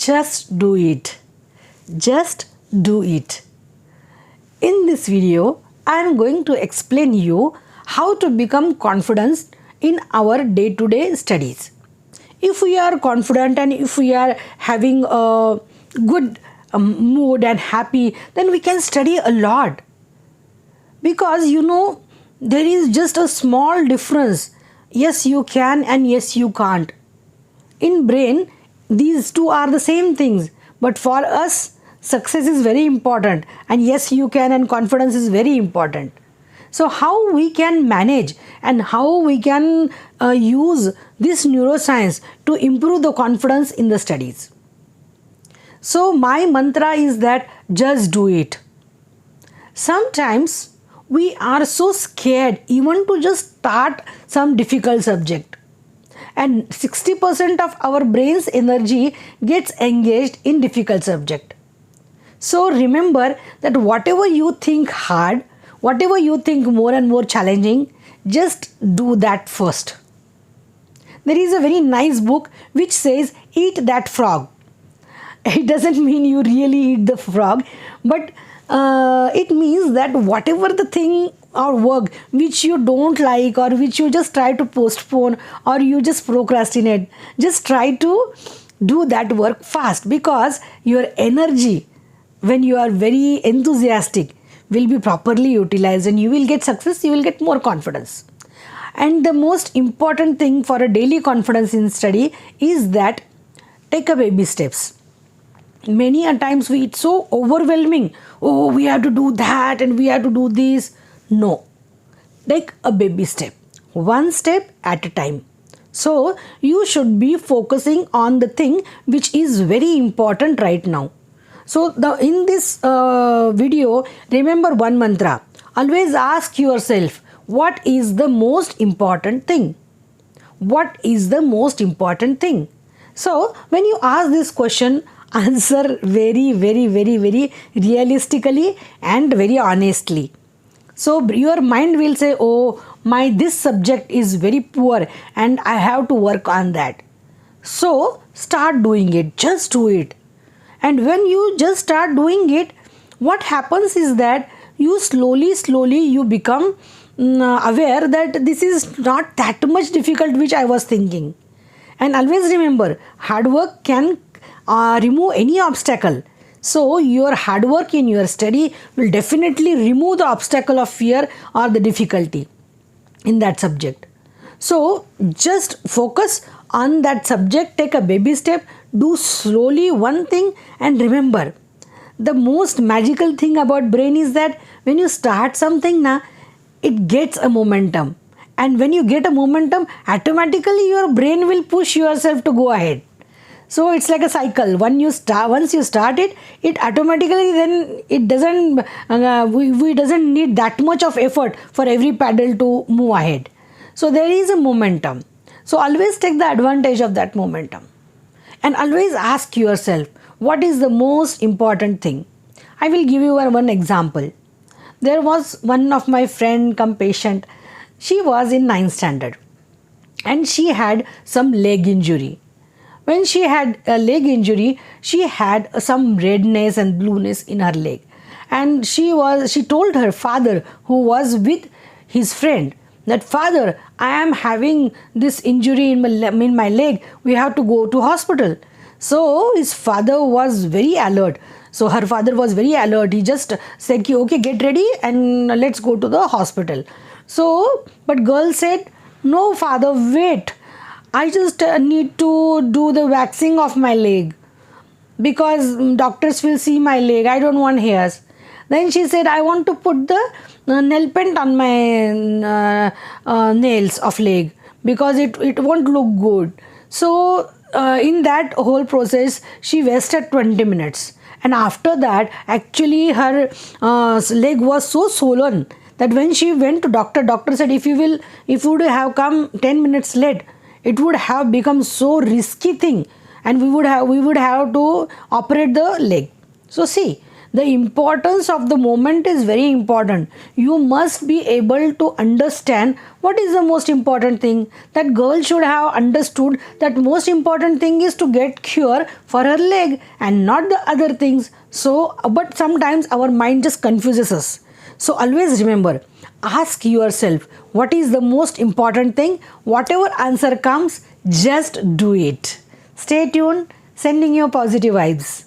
Just do it. Just do it. In this video, I am going to explain you how to become confident in our day-to-day studies. If we are confident and if we are having a good mood and happy, then we can study a lot. Because there is just a small difference. Yes, you can and yes, you can't. In brain, these two are the same things, but for us, success is very important, and yes, you can and confidence is very important. So how we can manage and how we can use this neuroscience to improve the confidence in the studies. So my mantra is that just do it. Sometimes we are so scared even to just start some difficult subject. And 60% of our brain's energy gets engaged in difficult subject. So remember that whatever you think hard, whatever you think more and more challenging, just do that first. There is a very nice book which says eat that frog. It doesn't mean you really eat the frog, but it means that whatever the thing or work which you don't like or which you just try to postpone or you just procrastinate, just try to do that work fast, because your energy, when you are very enthusiastic, will be properly utilized and you will get success, you will get more confidence. And the most important thing for a daily confidence in study is that take a baby steps. Many a times it's so overwhelming. Oh, we have to do that and we have to do this. No. Take a baby step. One step at a time. So you should be focusing on the thing which is very important right now. So in this video, remember one mantra. Always ask yourself, what is the most important thing? What is the most important thing? So when you ask this question, answer very realistically and very honestly. So your mind will say, oh, this subject is very poor and I have to work on that. So start doing it, just do it. And when you just start doing it, what happens is that you slowly you become aware that this is not that much difficult which I was thinking. And always remember, hard work can remove any obstacle. So your hard work in your study will definitely remove the obstacle of fear or the difficulty in that subject. So just focus on that subject, take a baby step, do slowly one thing, and remember, the most magical thing about brain is that when you start something, it gets a momentum. And when you get a momentum, automatically your brain will push yourself to go ahead. So it's like a cycle. Once you start it, it automatically then it doesn't we doesn't need that much of effort for every paddle to move ahead. So there is a momentum. So always take the advantage of that momentum. And always ask yourself, what is the most important thing? I will give you one example. There was one of my friend come patient. She was in 9th standard and she had some leg injury. When she had a leg injury, she had some redness and blueness in her leg. And she told her father, who was with his friend, that father, I am having this injury in my leg. We have to go to hospital. So his father was very alert. So her father was very alert. He just said, okay, get ready and let's go to the hospital. So, but girl said, no father, wait. I just need to do the waxing of my leg because doctors will see my leg. I don't want hairs. Then she said, I want to put the nail paint on my nails of leg because it won't look good. So in that whole process, she wasted 20 minutes. And after that, actually her leg was so swollen that when she went to doctor said, if you would have come 10 minutes late, it would have become so risky thing and we would have to operate the leg. So see, The importance of the moment is very important. You must be able to understand what is the most important thing. That girl should have understood that most important thing is to get cure for her leg and not the other things. So, but sometimes our mind just confuses us. So always remember, ask yourself what is the most important thing. Whatever answer comes, just do it. Stay tuned, sending you positive vibes.